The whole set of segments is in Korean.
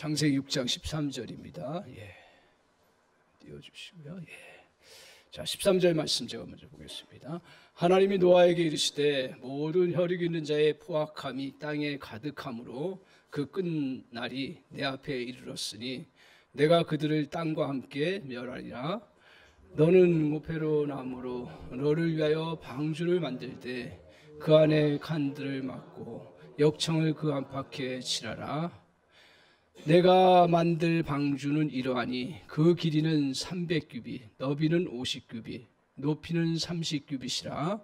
창세기 6장 13절입니다. 띄워주시고요. 자, 13절 말씀 제가 먼저 보겠습니다. 하나님이 노아에게 이르시되 모든 혈육 있는 자의 포악함이 땅에 가득함으로 그 끝날이 내 앞에 이르렀으니 내가 그들을 땅과 함께 멸하리라. 너는 모페로 나무로 너를 위하여 방주를 만들 때 그 안에 칸들을 막고 역청을 그 안팎에 칠하라. 내가 만들 방주는 이러하니 그 길이는 300규빗, 너비는 50규빗, 높이는 30규빗이라.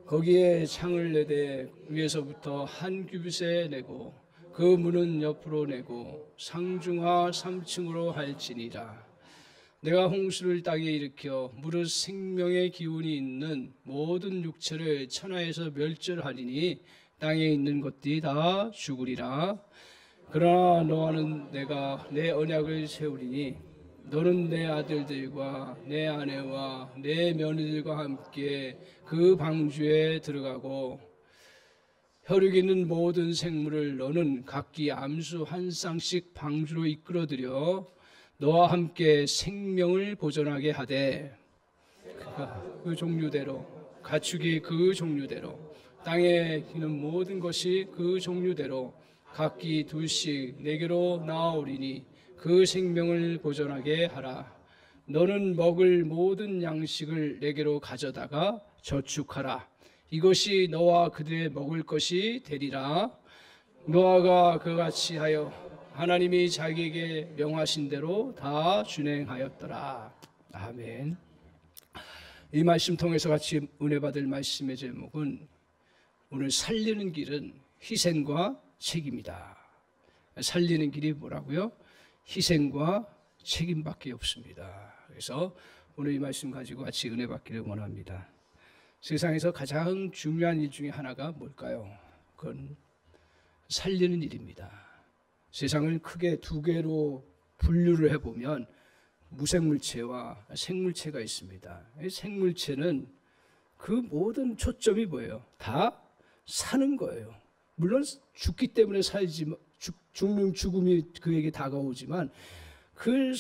거기에 창을 내되 위에서부터 한 규빗에 내고 그 문은 옆으로 내고 상중하 3층으로 할지니라. 내가 홍수를 땅에 일으켜 무릇 생명의 기운이 있는 모든 육체를 천하에서 멸절하리니 땅에 있는 것들이 다 죽으리라. 그러나 너와는 내가 내 언약을 세우리니 너는 내 아들들과 내 아내와 내 며느리들과 함께 그 방주에 들어가고 혈육 있는 모든 생물을 너는 각기 암수 한 쌍씩 방주로 이끌어들여 너와 함께 생명을 보존하게 하되 그 종류대로 가축이 그 종류대로 땅에 기는 모든 것이 그 종류대로 각기 둘씩 내게로 나아오리니 그 생명을 보존하게 하라. 너는 먹을 모든 양식을 내게로 가져다가 저축하라. 이것이 너와 그들의 먹을 것이 되리라. 노아가 그같이 하여 하나님이 자기에게 명하신 대로 다 준행하였더라. 아멘. 이 말씀 통해서 같이 은혜 받을 말씀의 제목은 오늘 살리는 길은 희생과 책임이다. 살리는 길이 뭐라고요? 희생과 책임밖에 없습니다. 그래서 오늘 이 말씀 가지고 같이 은혜 받기를 원합니다. 세상에서 가장 중요한 일 중에 하나가 뭘까요? 그건 살리는 일입니다. 세상을 크게 두 개로 분류를 해보면 무생물체와 생물체가 있습니다. 생물체는 그 모든 초점이 뭐예요? 다 사는 거예요. 물론 죽기 때문에 살지만 죽는 죽음이 그에게 다가오지만 그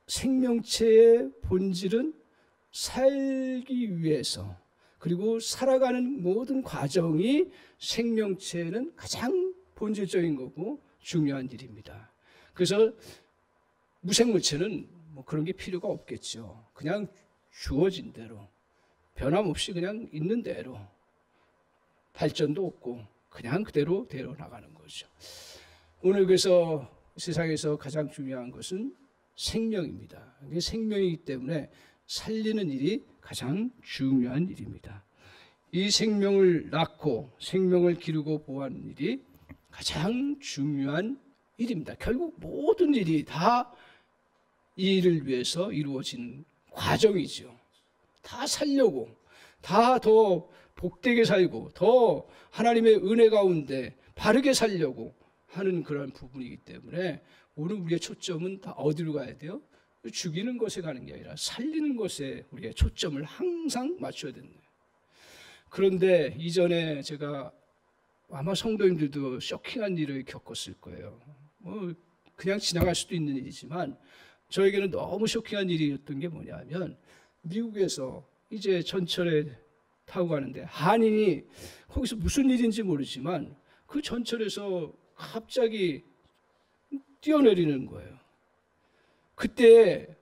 생명체의 본질은 살기 위해서 그리고 살아가는 모든 과정이 생명체는 가장 본질적인 거고 중요한 일입니다. 그래서 무생물체는 뭐 그런 게 필요가 없겠죠. 그냥 주어진 대로 변함없이 그냥 있는 대로 발전도 없고 그냥 그대로 되어 나가는 거죠. 오늘 그래서 세상에서 가장 중요한 것은 생명입니다. 이게 생명이기 때문에 살리는 일이 가장 중요한 일입니다. 이 생명을 낳고 생명을 기르고 보호하는 일이 가장 중요한 일입니다. 결국 모든 일이 다 이 일을 위해서 이루어진 과정이죠. 다 살려고, 다 더 복되게 살고, 더 하나님의 은혜 가운데 바르게 살려고 하는 그런 부분이기 때문에 오늘 우리의 초점은 다 어디로 가야 돼요? 죽이는 것에 가는 게 아니라 살리는 것에 우리의 초점을 항상 맞춰야 된다. 그런데 이전에 제가 아마 성도님들도 쇼킹한 일을 겪었을 거예요. 그냥 지나갈 수도 있는 일이지만 저에게는 너무 쇼킹한 일이었던 게 뭐냐면 미국에서 이제 전철에 타고 가는데 한인이 거기서 무슨 일인지 모르지만 그 전철에서 갑자기 뛰어내리는 거예요. 그때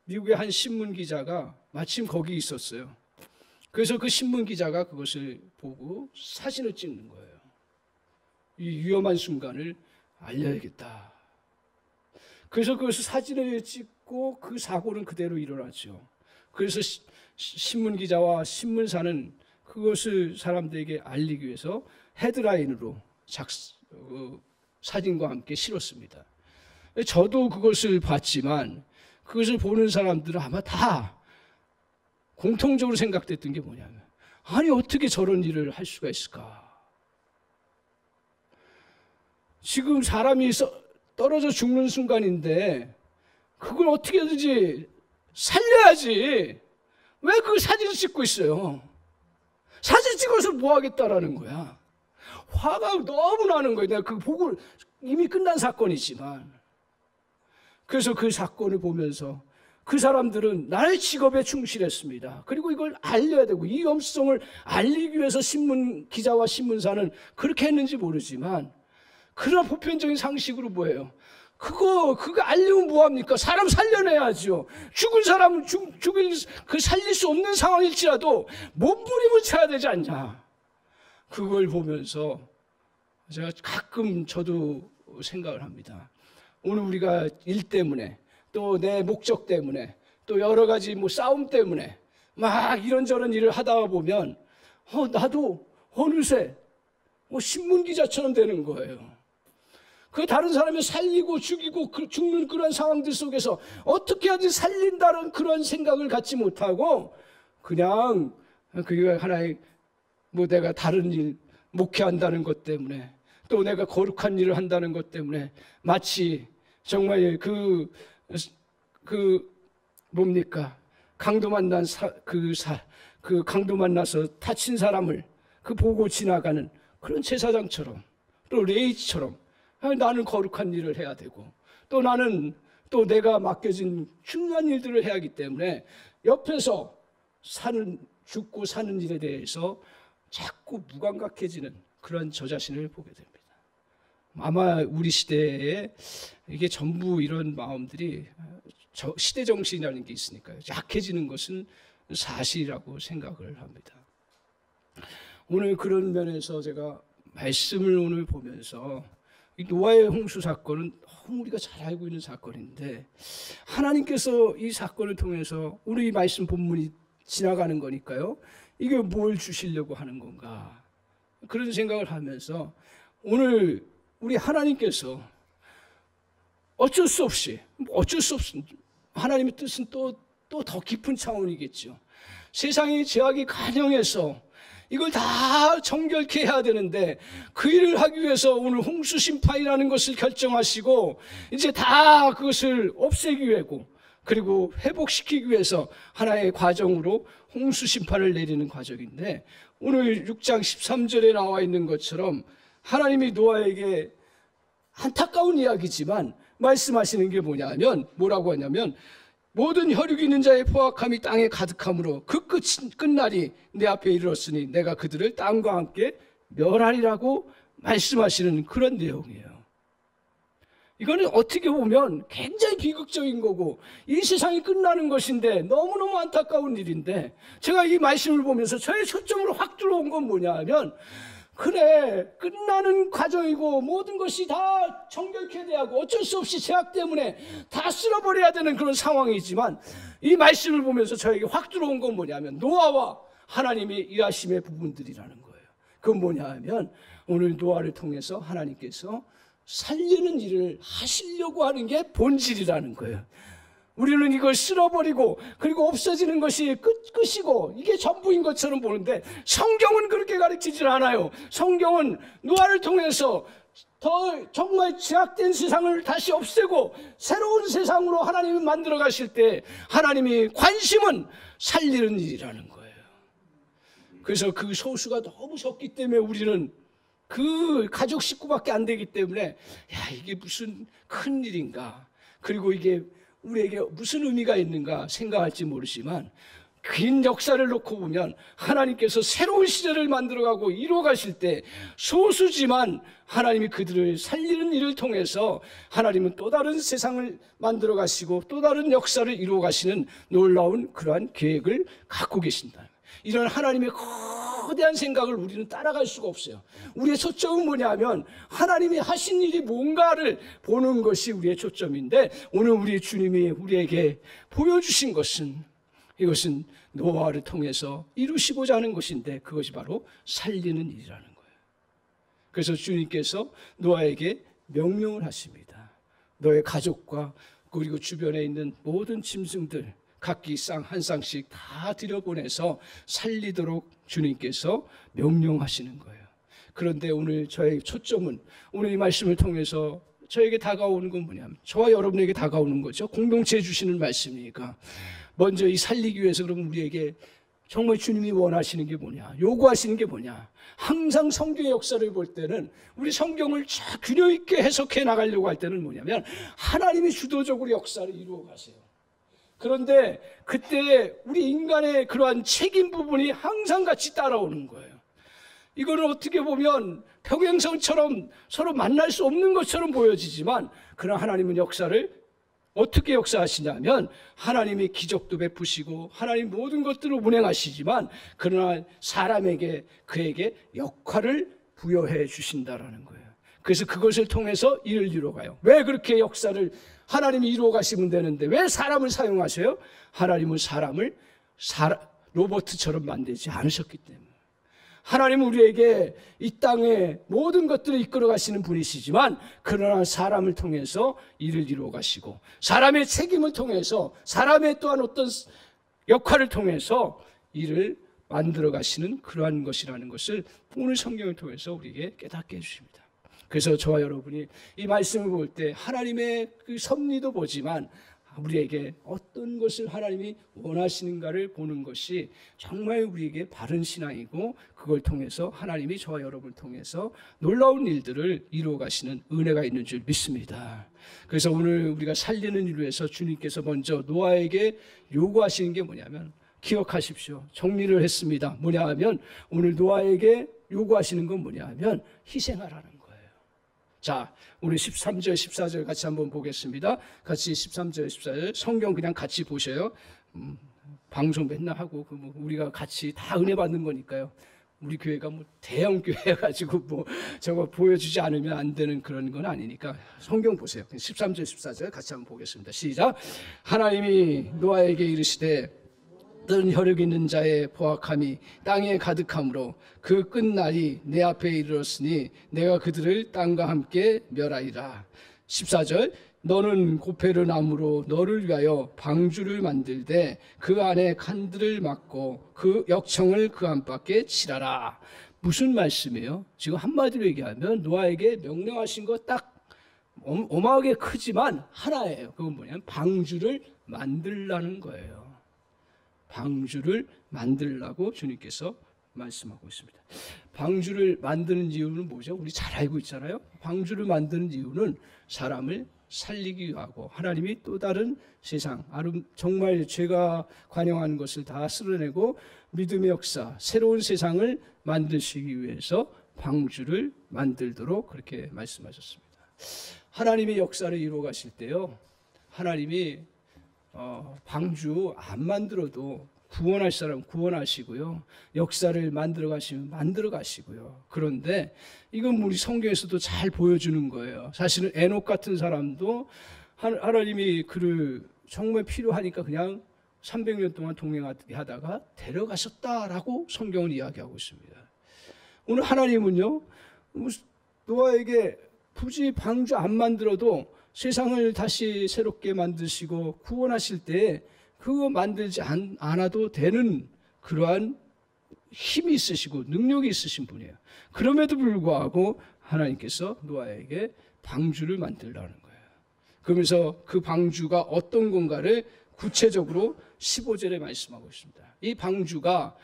미국의 한 신문 기자가 마침 거기 있었어요. 그래서 그 신문 기자가 그것을 보고 사진을 찍는 거예요. 이 위험한 순간을 알려야겠다. 그래서 그것을 사진을 찍고 그 사고는 그대로 일어났죠. 그래서 신문 기자와 신문사는 그것을 사람들에게 알리기 위해서 헤드라인으로 사진과 함께 실었습니다. 저도 그것을 봤지만 그것을 보는 사람들은 아마 다 공통적으로 생각됐던 게 뭐냐면 아니 어떻게 저런 일을 할 수가 있을까? 지금 사람이 떨어져 죽는 순간인데 그걸 어떻게든지 살려야지. 왜 그 사진을 찍고 있어요? 사진 찍어서 뭐 하겠다라는 거야. 화가 너무 나는 거예요. 내가 그 보고 이미 끝난 사건이지만 그래서 그 사건을 보면서 그 사람들은 나의 직업에 충실했습니다. 그리고 이걸 알려야 되고 이 위험성을 알리기 위해서 신문 기자와 신문사는 그렇게 했는지 모르지만, 그런 보편적인 상식으로 뭐예요? 그거 알리면 뭐합니까? 사람 살려내야죠. 죽은 사람은 살릴 수 없는 상황일지라도 몸부림을 쳐야 되지 않냐. 그걸 보면서 제가 가끔 저도 생각을 합니다. 오늘 우리가 일 때문에, 또 내 목적 때문에, 또 여러 가지 싸움 때문에 막 이런저런 일을 하다 보면 나도 어느새 신문 기자처럼 되는 거예요. 그 다른 사람을 살리고 죽이고 죽는 그런 상황들 속에서 어떻게 하지 살린다는 그런 생각을 갖지 못하고, 그냥 그게 하나의 내가 다른 일 목회한다는 것 때문에, 또 내가 거룩한 일을 한다는 것 때문에 마치 정말 강도 만나서 다친 사람을 보고 지나가는 그런 제사장처럼, 또 레이처럼 나는 거룩한 일을 해야 되고, 또 나는 또 내가 맡겨진 중요한 일들을 해야 하기 때문에 옆에서 죽고 사는 일에 대해서 자꾸 무감각해지는 그런 저 자신을 보게 됩니다. 아마 우리 시대에 이게 전부 이런 마음들이 시대 정신이라는 게 있으니까요. 약해지는 것은 사실이라고 생각을 합니다. 오늘 그런 면에서 제가 말씀을 오늘 보면서 이 노아의 홍수 사건은 너무 우리가 잘 알고 있는 사건인데, 하나님께서 이 사건을 통해서 오늘 이 말씀 본문이 지나가는 거니까요. 이게 뭘 주시려고 하는 건가, 그런 생각을 하면서 오늘 우리 하나님께서 어쩔 수 없이 하나님의 뜻은 또 더 깊은 차원이겠죠. 세상의 죄악이 간영해서 이걸 다 정결케 해야 되는데, 그 일을 하기 위해서 오늘 홍수 심판이라는 것을 결정하시고 이제 다 그것을 없애기 위하고 그리고 회복시키기 위해서 하나의 과정으로 홍수 심판을 내리는 과정인데, 오늘 6장 13절에 나와 있는 것처럼 하나님이 노아에게 안타까운 이야기지만 말씀하시는 게 뭐라고 하냐면, 모든 혈육 있는 자의 포악함이 땅에 가득함으로 그 끝날이 내 앞에 이르렀으니 내가 그들을 땅과 함께 멸하리라고 말씀하시는 그런 내용이에요. 이거는 어떻게 보면 굉장히 비극적인 거고 이 세상이 끝나는 것인데 너무너무 안타까운 일인데, 제가 이 말씀을 보면서 저의 초점으로 확 들어온 건 뭐냐면, 그래 끝나는 과정이고 모든 것이 다 정결케 돼야 하고 어쩔 수 없이 죄악 때문에 다 쓸어버려야 되는 그런 상황이지만, 이 말씀을 보면서 저에게 확 들어온 건 뭐냐면 노아와 하나님의 일하심의 부분들이라는 거예요. 그건 뭐냐면 오늘 노아를 통해서 하나님께서 살리는 일을 하시려고 하는 게 본질이라는 거예요. 우리는 이걸 쓸어버리고 그리고 없어지는 것이 끝이고 이게 전부인 것처럼 보는데, 성경은 그렇게 가르치질 않아요. 성경은 노아를 통해서 더 정말 죄악된 세상을 다시 없애고 새로운 세상으로 하나님이 만들어 가실 때 하나님이 관심은 살리는 일이라는 거예요. 그래서 그 소수가 너무 적기 때문에 우리는 그 가족 식구밖에 안 되기 때문에 이게 무슨 큰 일인가, 그리고 이게 우리에게 무슨 의미가 있는가 생각할지 모르지만, 긴 역사를 놓고 보면 하나님께서 새로운 시대를 만들어가고 이루어가실 때 소수지만 하나님이 그들을 살리는 일을 통해서 하나님은 또 다른 세상을 만들어가시고 또 다른 역사를 이루어가시는 놀라운 그러한 계획을 갖고 계신다. 이런 하나님의 거대한 생각을 우리는 따라갈 수가 없어요. 우리의 초점은 뭐냐면 하나님이 하신 일이 뭔가를 보는 것이 우리의 초점인데, 오늘 우리 주님이 우리에게 보여주신 것은, 이것은 노아를 통해서 이루시고자 하는 것인데, 그것이 바로 살리는 일이라는 거예요. 그래서 주님께서 노아에게 명령을 하십니다. 너의 가족과 그리고 주변에 있는 모든 짐승들 각기 한 쌍씩 다 들여보내서 살리도록 주님께서 명령하시는 거예요. 그런데 오늘 저의 초점은, 오늘 이 말씀을 통해서 저에게 다가오는 건 뭐냐면, 저와 여러분에게 다가오는 거죠. 공동체에 주시는 말씀이니까. 먼저 이 살리기 위해서 그러면 우리에게 정말 주님이 원하시는 게 뭐냐, 요구하시는 게 뭐냐. 항상 성경의 역사를 볼 때는, 우리 성경을 균형 있게 해석해 나가려고 할 때는 뭐냐면 하나님이 주도적으로 역사를 이루어 가세요. 그런데 그때 우리 인간의 그러한 책임 부분이 항상 같이 따라오는 거예요. 이거는 어떻게 보면 평행선처럼 서로 만날 수 없는 것처럼 보여지지만, 그러나 하나님은 역사를 어떻게 역사하시냐면 하나님이 기적도 베푸시고 하나님 모든 것들을 운행하시지만, 그러나 사람에게 그에게 역할을 부여해 주신다라는 거예요. 그래서 그것을 통해서 일을 이루어가요. 왜 그렇게 역사를 하나님이 이루어 가시면 되는데 왜 사람을 사용하세요? 하나님은 사람을 로봇처럼 만들지 않으셨기 때문에. 하나님은 우리에게 이 땅에 모든 것들을 이끌어 가시는 분이시지만, 그러나 사람을 통해서 일을 이루어 가시고, 사람의 책임을 통해서, 사람의 또한 어떤 역할을 통해서 일을 만들어 가시는 그러한 것이라는 것을 오늘 성경을 통해서 우리에게 깨닫게 해주십니다. 그래서 저와 여러분이 이 말씀을 볼 때 하나님의 그 섭리도 보지만 우리에게 어떤 것을 하나님이 원하시는가를 보는 것이 정말 우리에게 바른 신앙이고, 그걸 통해서 하나님이 저와 여러분을 통해서 놀라운 일들을 이루어 가시는 은혜가 있는 줄 믿습니다. 그래서 오늘 우리가 살리는 일을 위해서 주님께서 먼저 노아에게 요구하시는 게 뭐냐면, 기억하십시오. 정리를 했습니다. 뭐냐 하면 오늘 노아에게 요구하시는 건 뭐냐 하면 희생하라는 거예요. 자, 우리 13절, 14절 같이 한번 보겠습니다. 같이 13절, 14절 성경 그냥 같이 보셔요. 방송 맨날 하고 우리가 같이 다 은혜 받는 거니까요. 우리 교회가 뭐 대형 교회 가지고 뭐 저거 보여주지 않으면 안 되는 그런 건 아니니까 성경 보세요. 13절, 14절 같이 한번 보겠습니다. 시작. 하나님이 노아에게 이르시되 뜬 혈육 있는 자의 포악함이 땅에 가득함으로 그 끝날이 내 앞에 이르렀으니 내가 그들을 땅과 함께 멸하리라. 14절. 너는 고페르 나무로 너를 위하여 방주를 만들되 그 안에 칸들을 막고 그 역청을 그 안팎에 칠하라. 무슨 말씀이에요? 지금 한마디로 얘기하면 노아에게 명령하신 거 딱 어마하게 크지만 하나예요. 그건 뭐냐면 방주를 만들라는 거예요. 방주를 만들라고 주님께서 말씀하고 있습니다. 방주를 만드는 이유는 뭐죠? 우리 잘 알고 있잖아요. 방주를 만드는 이유는 사람을 살리기 위하고, 하나님이 또 다른 세상, 정말 죄가 관영한 것을 다 쓸어내고 믿음의 역사, 새로운 세상을 만드시기 위해서 방주를 만들도록 그렇게 말씀하셨습니다. 하나님의 역사를 이루어 가실 때요, 하나님이 방주 안 만들어도 구원할 사람 구원하시고요, 역사를 만들어 가시면 만들어 가시고요. 그런데 이건 우리 성경에서도 잘 보여주는 거예요. 사실은 에녹 같은 사람도 하나님이 그를 정말 필요하니까 그냥 300년 동안 동행하다가 데려가셨다라고 성경은 이야기하고 있습니다. 오늘 하나님은요, 노아에게 굳이 방주 안 만들어도 세상을 다시 새롭게 만드시고 구원하실 때 그거 만들지 않아도 되는 그러한 힘이 있으시고 능력이 있으신 분이에요. 그럼에도 불구하고 하나님께서 노아에게 방주를 만들라는 거예요. 그러면서 그 방주가 어떤 건가를 구체적으로 15절에 말씀하고 있습니다. 이 방주가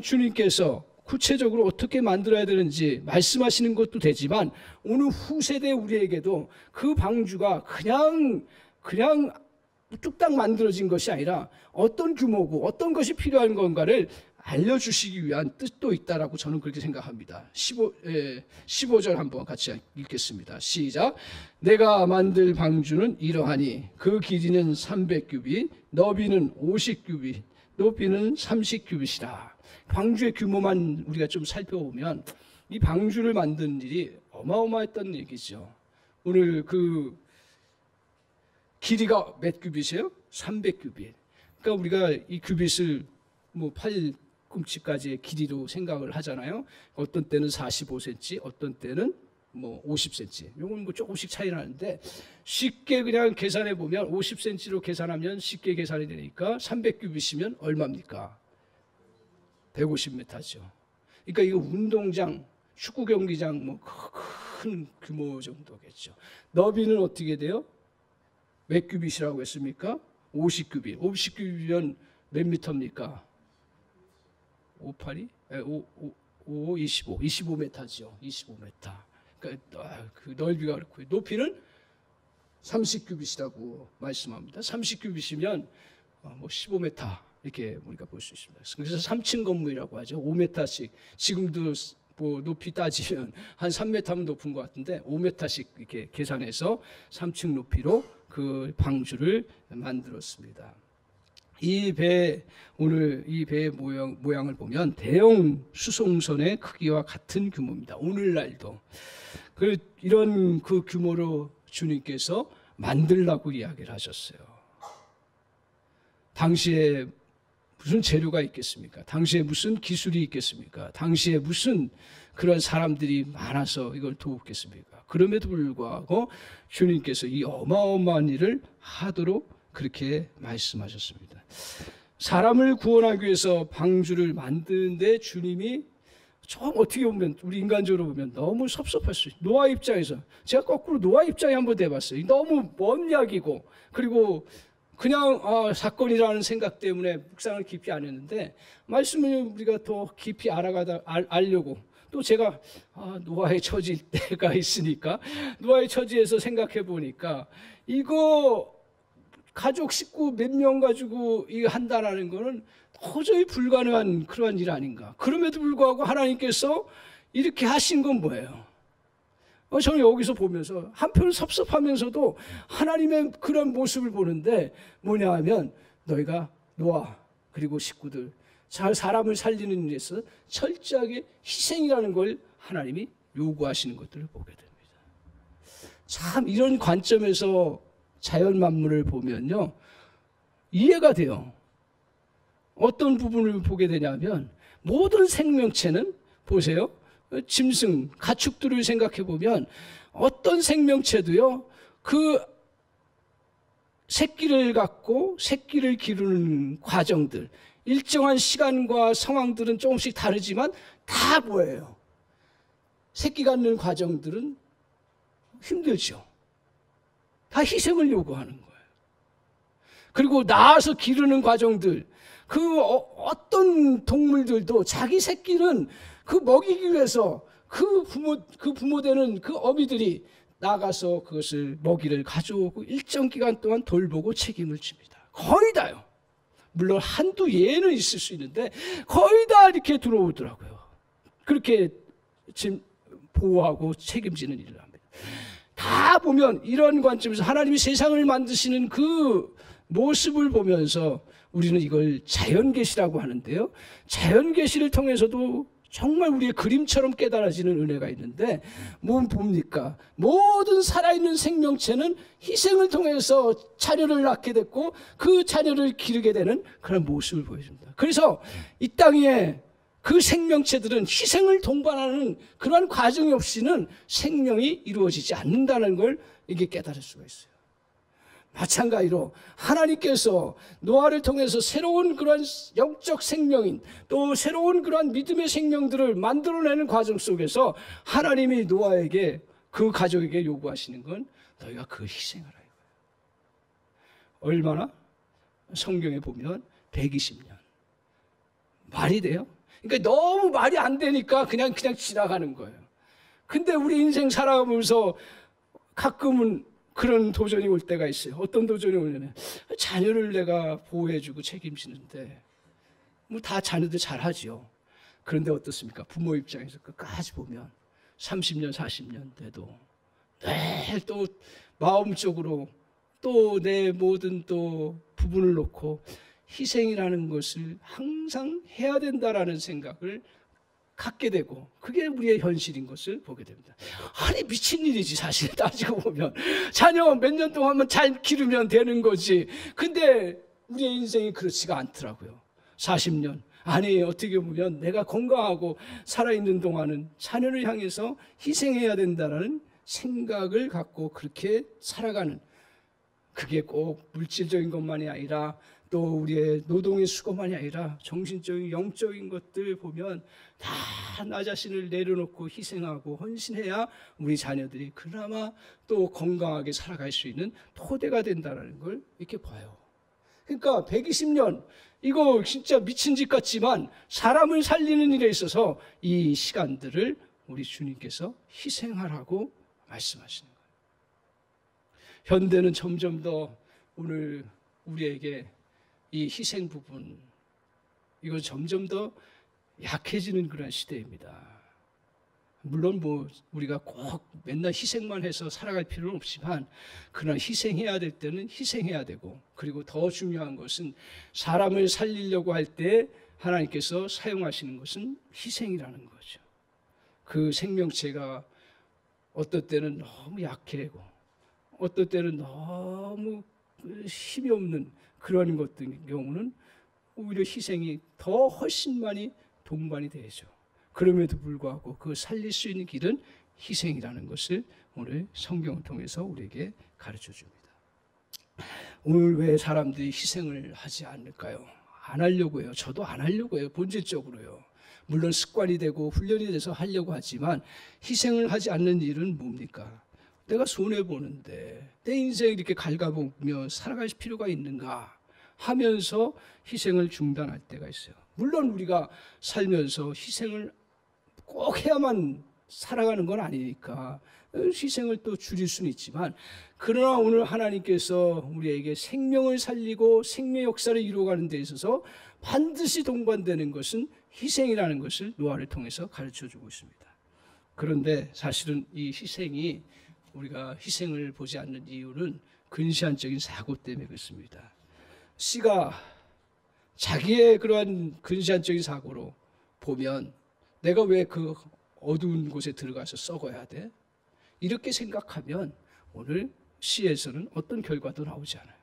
주님께서 구체적으로 어떻게 만들어야 되는지 말씀하시는 것도 되지만, 오늘 후세대 우리에게도 그 방주가 그냥 뚝딱 만들어진 것이 아니라 어떤 규모고 어떤 것이 필요한 건가를 알려주시기 위한 뜻도 있다라고 저는 그렇게 생각합니다. 15절 한번 같이 읽겠습니다. 시작. 내가 만들 방주는 이러하니 그 길이는 300규빗, 너비는 50규빗, 높이는 30규빗이라. 방주의 규모만 우리가 좀 살펴보면 이 방주를 만드는 일이 어마어마했던 얘기죠. 오늘 그 길이가 몇 규빗이에요? 300규빗. 그러니까 우리가 이 규빗을 뭐 팔꿈치까지의 길이로 생각을 하잖아요. 어떤 때는 45cm, 어떤 때는 뭐 50cm. 이건 뭐 조금씩 차이 나는데, 쉽게 그냥 계산해 보면 50cm로 계산하면 쉽게 계산이 되니까 300규빗이면 얼마입니까? 150m죠. 그러니까 이거 운동장, 축구 경기장 뭐 큰 규모 정도겠죠. 너비는 어떻게 돼요? 몇 규빗이라고 했습니까? 50규빗. 50규빗이면 몇 미터입니까? 58이 25m죠. 25m. 그러니까 그 넓이가 그렇고 높이는 30규빗이라고 말씀합니다. 30규빗이면 뭐 15m 이렇게 우리가 볼 수 있습니다. 그래서 3층 건물이라고 하죠. 5m씩 지금도 뭐 높이 따지면 한 3m면 높은 것 같은데 5m씩 이렇게 계산해서 3층 높이로 그 방주를 만들었습니다. 이 배, 오늘 이 배의 모양을 보면 대형 수송선의 크기와 같은 규모입니다. 오늘날도 이런 그 규모로 주님께서 만들라고 이야기를 하셨어요. 당시에 무슨 재료가 있겠습니까? 당시에 무슨 기술이 있겠습니까? 당시에 무슨 그런 사람들이 많아서 이걸 도우겠습니까? 그럼에도 불구하고 주님께서 이 어마어마한 일을 하도록 그렇게 말씀하셨습니다. 사람을 구원하기 위해서 방주를 만드는데 주님이 좀 어떻게 보면 우리 인간적으로 보면 너무 섭섭할 수 있어요. 노아 입장에서 제가 거꾸로 노아 입장에 한번 해봤어요. 너무 먼 이야기고 그리고 그냥 사건이라는 생각 때문에 묵상을 깊이 안 했는데 말씀을 우리가 더 깊이 알려고 또 제가 노아의 처지일 때가 있으니까 노아의 처지에서 생각해 보니까 이거 가족 식구 몇 명 가지고 이거 한다라는 거는 도저히 불가능한 그러한 일 아닌가. 그럼에도 불구하고 하나님께서 이렇게 하신 건 뭐예요? 저는 여기서 보면서 한편 섭섭하면서도 하나님의 그런 모습을 보는데 뭐냐 하면 너희가 노아 그리고 식구들 사람을 살리는 일에서 철저하게 희생이라는 걸 하나님이 요구하시는 것들을 보게 됩니다. 참 이런 관점에서 자연 만물을 보면요 이해가 돼요. 어떤 부분을 보게 되냐면 모든 생명체는 보세요. 짐승, 가축들을 생각해 보면 어떤 생명체도요 그 새끼를 갖고 새끼를 기르는 과정들 일정한 시간과 상황들은 조금씩 다르지만 다 뭐예요? 새끼 갖는 과정들은 힘들죠. 다 희생을 요구하는 거예요. 그리고 낳아서 기르는 과정들 그 어떤 동물들도 자기 새끼는 그 먹이기 위해서 그 부모 되는 그 어미들이 나가서 그것을 먹이를 가져오고 일정 기간 동안 돌보고 책임을 집니다. 거의 다요. 물론 한두 예는 있을 수 있는데 거의 다 이렇게 들어오더라고요. 그렇게 지금 보호하고 책임지는 일을 합니다. 다 보면 이런 관점에서 하나님이 세상을 만드시는 그 모습을 보면서 우리는 이걸 자연계시라고 하는데요. 자연계시를 통해서도 정말 우리의 그림처럼 깨달아지는 은혜가 있는데 뭡니까? 모든 살아있는 생명체는 희생을 통해서 자녀를 낳게 됐고 그 자녀를 기르게 되는 그런 모습을 보여줍니다. 그래서 이 땅에 그 생명체들은 희생을 동반하는 그러한 과정이 없이는 생명이 이루어지지 않는다는 걸 이게 깨달을 수가 있어요. 마찬가지로 하나님께서 노아를 통해서 새로운 그러한 영적 생명인 또 새로운 그러한 믿음의 생명들을 만들어내는 과정 속에서 하나님이 노아에게 그 가족에게 요구하시는 건 너희가 그 희생하라 이거예요. 얼마나? 성경에 보면 120년. 말이 돼요? 그러니까 너무 말이 안 되니까 그냥 지나가는 거예요. 근데 우리 인생 살아가면서 가끔은 그런 도전이 올 때가 있어요. 어떤 도전이 오냐면 자녀를 내가 보호해주고 책임지는데 뭐 다 자녀들 잘하죠. 그런데 어떻습니까? 부모 입장에서 끝까지 보면 30년 40년 돼도 매일 또 마음적으로 또 내 모든 또 부분을 놓고 희생이라는 것을 항상 해야 된다라는 생각을 갖게 되고 그게 우리의 현실인 것을 보게 됩니다. 아니 미친 일이지 사실 따지고 보면 자녀 몇 년 동안만 잘 기르면 되는 거지. 근데 우리의 인생이 그렇지가 않더라고요. 40년 아니 어떻게 보면 내가 건강하고 살아있는 동안은 자녀를 향해서 희생해야 된다는 생각을 갖고 그렇게 살아가는 그게 꼭 물질적인 것만이 아니라 또 우리의 노동의 수고만이 아니라 정신적인 영적인 것들 보면 다 나 자신을 내려놓고 희생하고 헌신해야 우리 자녀들이 그나마 또 건강하게 살아갈 수 있는 토대가 된다는 걸 이렇게 봐요. 그러니까 120년 이거 진짜 미친 짓 같지만 사람을 살리는 일에 있어서 이 시간들을 우리 주님께서 희생하라고 말씀하시는 거예요. 현대는 점점 더 오늘 우리에게 이 희생 부분, 이거 점점 더 약해지는 그런 시대입니다. 물론 우리가 꼭 맨날 희생만 해서 살아갈 필요는 없지만, 그러나 희생해야 될 때는 희생해야 되고, 그리고 더 중요한 것은 사람을 살리려고 할 때 하나님께서 사용하시는 것은 희생이라는 거죠. 그 생명체가 어떨 때는 너무 약해고, 어떨 때는 너무 힘이 없는 그런 것들 경우는 오히려 희생이 더 훨씬 많이 동반이 되죠. 그럼에도 불구하고 그 살릴 수 있는 길은 희생이라는 것을 오늘 성경을 통해서 우리에게 가르쳐 줍니다. 오늘 왜 사람들이 희생을 하지 않을까요? 안 하려고 해요. 저도 안 하려고 해요. 본질적으로요. 물론 습관이 되고 훈련이 돼서 하려고 하지만 희생을 하지 않는 일은 뭡니까? 내가 손해보는데 내 인생 이렇게 갉아보며 살아갈 필요가 있는가 하면서 희생을 중단할 때가 있어요. 물론 우리가 살면서 희생을 꼭 해야만 살아가는 건 아니니까 희생을 또 줄일 수는 있지만, 그러나 오늘 하나님께서 우리에게 생명을 살리고 생명 역사를 이루어가는 데 있어서 반드시 동반되는 것은 희생이라는 것을 노아를 통해서 가르쳐주고 있습니다. 그런데 사실은 이 희생이, 우리가 희생을 보지 않는 이유는 근시안적인 사고 때문에 그렇습니다. 씨가 자기의 그러한 근시안적인 사고로 보면 내가 왜 그 어두운 곳에 들어가서 썩어야 돼? 이렇게 생각하면 오늘 시에서는 어떤 결과도 나오지 않아요.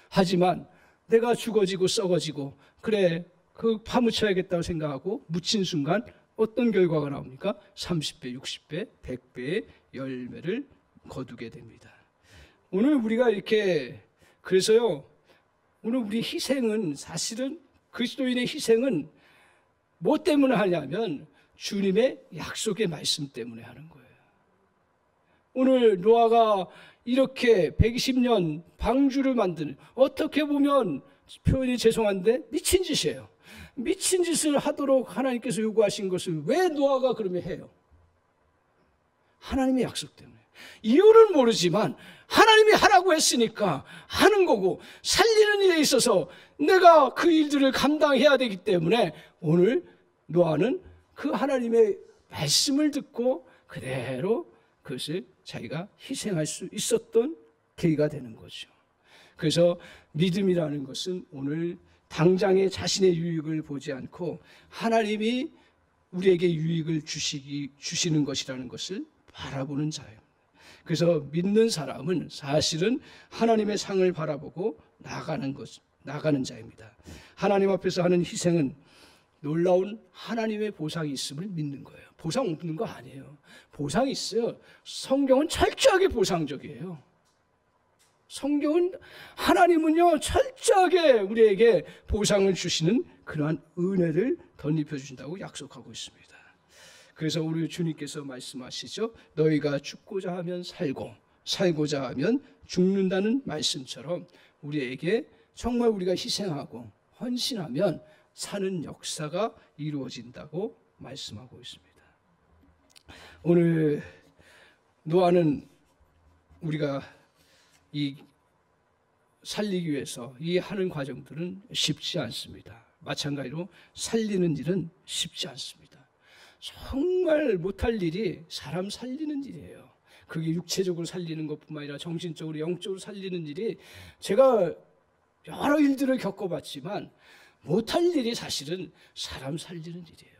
하지만 내가 죽어지고 썩어지고 그래 그 파묻혀야겠다고 생각하고 묻힌 순간 어떤 결과가 나옵니까? 30배, 60배, 100배의 열매를 거두게 됩니다. 오늘 우리가 이렇게, 그래서요, 오늘 우리 희생은, 사실은 그리스도인의 희생은 뭐 때문에 하냐면 주님의 약속의 말씀 때문에 하는 거예요. 오늘 노아가 이렇게 120년 방주를 만드는, 어떻게 보면 표현이 죄송한데 미친 짓이에요. 미친 짓을 하도록 하나님께서 요구하신 것을 왜 노아가 그러면 해요? 하나님의 약속 때문에. 이유는 모르지만 하나님이 하라고 했으니까 하는 거고, 살리는 일에 있어서 내가 그 일들을 감당해야 되기 때문에 오늘 노아는 그 하나님의 말씀을 듣고 그대로 그것을 자기가 희생할 수 있었던 계기가 되는 거죠. 그래서 믿음이라는 것은 오늘 당장의 자신의 유익을 보지 않고 하나님이 우리에게 유익을 주시는 것이라는 것을 바라보는 자예요. 그래서 믿는 사람은 사실은 하나님의 상을 바라보고 나가는 자입니다. 하나님 앞에서 하는 희생은 놀라운 하나님의 보상이 있음을 믿는 거예요. 보상 없는 거 아니에요. 보상이 있어요. 성경은 철저하게 보상적이에요. 성경은, 하나님은요 철저하게 우리에게 보상을 주시는 그러한 은혜를 덧입혀 주신다고 약속하고 있습니다. 그래서 우리 주님께서 말씀하시죠. 너희가 죽고자 하면 살고 살고자 하면 죽는다는 말씀처럼 우리에게 정말 우리가 희생하고 헌신하면 사는 역사가 이루어진다고 말씀하고 있습니다. 오늘 노아는 우리가 이 살리기 위해서 이 하는 과정들은 쉽지 않습니다. 마찬가지로 살리는 일은 쉽지 않습니다. 정말 못할 일이 사람 살리는 일이에요. 그게 육체적으로 살리는 것뿐만 아니라 정신적으로, 영적으로 살리는 일이, 제가 여러 일들을 겪어봤지만 못할 일이 사실은 사람 살리는 일이에요.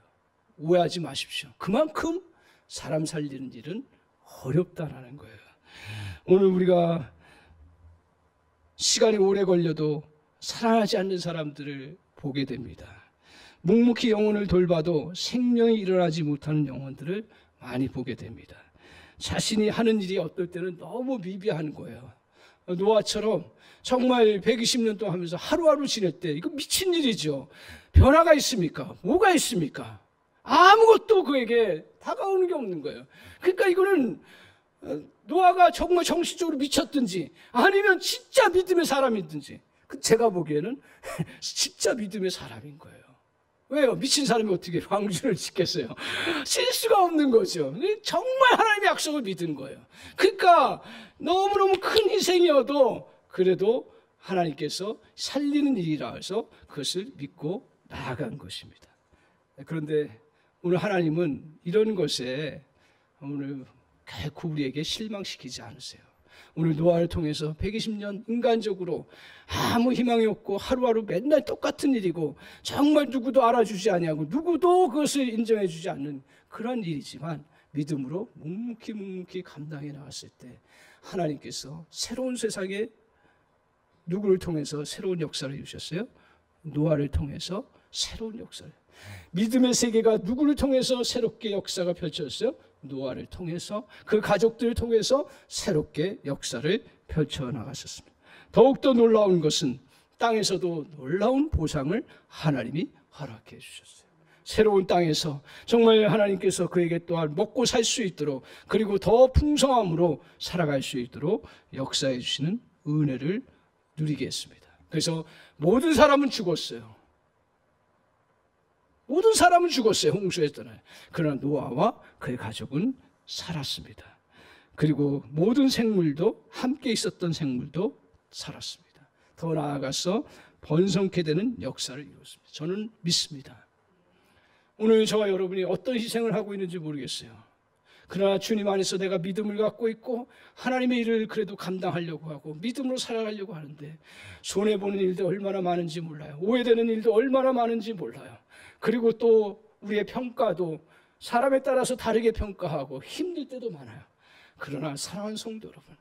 오해하지 마십시오. 그만큼 사람 살리는 일은 어렵다라는 거예요. 오늘 우리가 시간이 오래 걸려도 살아나지 않는 사람들을 보게 됩니다. 묵묵히 영혼을 돌봐도 생명이 일어나지 못하는 영혼들을 많이 보게 됩니다. 자신이 하는 일이 어떨 때는 너무 미비한 거예요. 노아처럼 정말 120년 동안 하면서 하루하루 지낼 때 이거 미친 일이죠. 변화가 있습니까? 뭐가 있습니까? 아무것도 그에게 다가오는 게 없는 거예요. 그러니까 이거는 노아가 정말 정신적으로 미쳤든지 아니면 진짜 믿음의 사람이든지 제가 보기에는 진짜 믿음의 사람인 거예요. 왜요? 미친 사람이 어떻게 방주를 짓겠어요? 실수가 없는 거죠. 정말 하나님의 약속을 믿은 거예요. 그러니까 너무너무 큰 희생이어도 그래도 하나님께서 살리는 일이라 해서 그것을 믿고 나아간 것입니다. 그런데 오늘 하나님은 이런 것에 오늘 결코 우리에게 실망시키지 않으세요. 오늘 노아를 통해서 120년 인간적으로 아무 희망이 없고 하루하루 맨날 똑같은 일이고 정말 누구도 알아주지 아니하고 누구도 그것을 인정해 주지 않는 그런 일이지만 믿음으로 묵묵히 감당해 나갔을 때 하나님께서 새로운 세상에 누구를 통해서 새로운 역사를 이루셨어요? 노아를 통해서 새로운 역사를. 믿음의 세계가 누구를 통해서 새롭게 역사가 펼쳐졌어요? 노아를 통해서, 그 가족들을 통해서 새롭게 역사를 펼쳐나갔었습니다. 더욱더 놀라운 것은 땅에서도 놀라운 보상을 하나님이 허락해 주셨어요. 새로운 땅에서 정말 하나님께서 그에게 또한 먹고 살 수 있도록, 그리고 더 풍성함으로 살아갈 수 있도록 역사해 주시는 은혜를 누리게 했습니다. 그래서 모든 사람은 죽었어요. 모든 사람은 죽었어요. 홍수에 떠나요. 그러나 노아와 그의 가족은 살았습니다. 그리고 모든 생물도, 함께 있었던 생물도 살았습니다. 더 나아가서 번성케 되는 역사를 이뤘습니다. 저는 믿습니다. 오늘 저와 여러분이 어떤 희생을 하고 있는지 모르겠어요. 그러나 주님 안에서 내가 믿음을 갖고 있고 하나님의 일을 그래도 감당하려고 하고 믿음으로 살아가려고 하는데 손해보는 일도 얼마나 많은지 몰라요. 오해되는 일도 얼마나 많은지 몰라요. 그리고 또 우리의 평가도 사람에 따라서 다르게 평가하고 힘들 때도 많아요. 그러나 사랑하는 성도 여러분,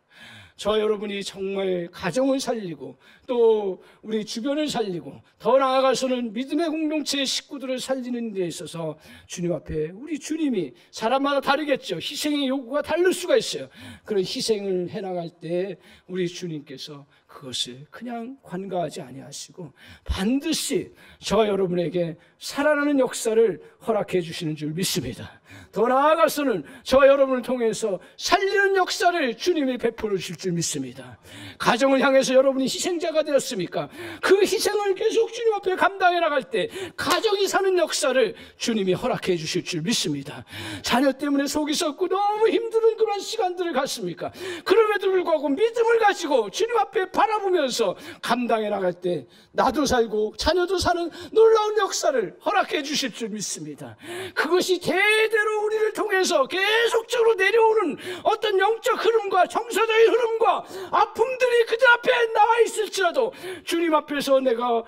저와 여러분이 정말 가정을 살리고 또 우리 주변을 살리고 더 나아가서는 믿음의 공동체의 식구들을 살리는 데 있어서 주님 앞에 우리 주님이, 사람마다 다르겠죠. 희생의 요구가 다를 수가 있어요. 그런 희생을 해나갈 때 우리 주님께서 그것을 그냥 관가하지 아니하시고 반드시 저와 여러분에게 살아나는 역사를 허락해 주시는 줄 믿습니다. 더 나아가서는 저와 여러분을 통해서 살리는 역사를 주님이 베풀어 주실 줄 믿습니다. 가정을 향해서 여러분이 희생자가 되었습니까? 그 희생을 계속 주님 앞에 감당해 나갈 때 가정이 사는 역사를 주님이 허락해 주실 줄 믿습니다. 자녀 때문에 속이 썩고 너무 힘든 그런 시간들을 갔습니까? 그럼에도 불구하고 믿음을 가지고 주님 앞에 바라보면서 감당해 나갈 때 나도 살고 자녀도 사는 놀라운 역사를 허락해 주실 줄 믿습니다. 그것이 대대로 우리를 통해서 계속적으로 내려오는 어떤 영적 흐름과 정서적인 흐름과 아픔들이 그들 앞에 나와 있을지라도 주님 앞에서 내가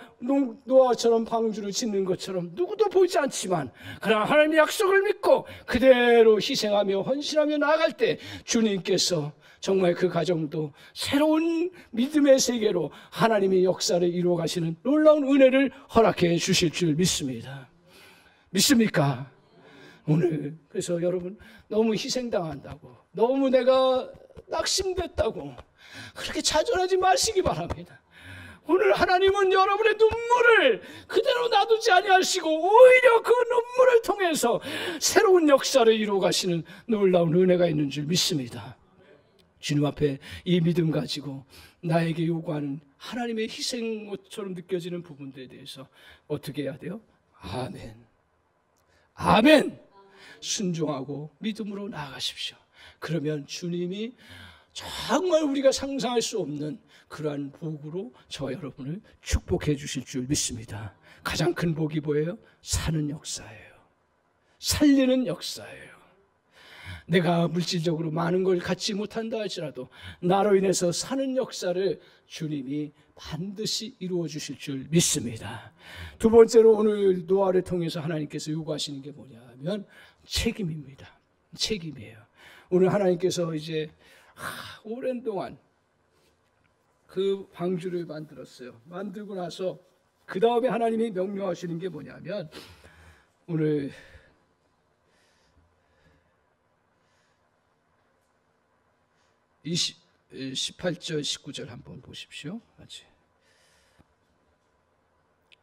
노아처럼 방주를 짓는 것처럼 누구도 보이지 않지만 그러나 하나님의 약속을 믿고 그대로 희생하며 헌신하며 나아갈 때 주님께서 정말 그 가정도 새로운 믿음의 세계로 하나님의 역사를 이루어 가시는 놀라운 은혜를 허락해 주실 줄 믿습니다. 믿습니까? 오늘 그래서 여러분 너무 희생당한다고, 너무 내가 낙심됐다고 그렇게 좌절하지 마시기 바랍니다. 오늘 하나님은 여러분의 눈물을 그대로 놔두지 아니하시고 오히려 그 눈물을 통해서 새로운 역사를 이루어 가시는 놀라운 은혜가 있는 줄 믿습니다. 주님 앞에 이 믿음 가지고 나에게 요구하는 하나님의 희생처럼 느껴지는 부분들에 대해서 어떻게 해야 돼요? 아멘. 아멘. 순종하고 믿음으로 나아가십시오. 그러면 주님이 정말 우리가 상상할 수 없는 그러한 복으로 저와 여러분을 축복해 주실 줄 믿습니다. 가장 큰 복이 뭐예요? 사는 역사예요. 살리는 역사예요. 내가 물질적으로 많은 걸 갖지 못한다 할지라도 나로 인해서 사는 역사를 주님이 반드시 이루어 주실 줄 믿습니다. 두 번째로 오늘 노아를 통해서 하나님께서 요구하시는 게 뭐냐 하면 책임입니다. 책임이에요. 오늘 하나님께서 이제 오랜 동안 그 방주를 만들었어요. 만들고 나서 그 다음에 하나님이 명령하시는 게 뭐냐면 오늘 18절 19절 한번 보십시오. 같이.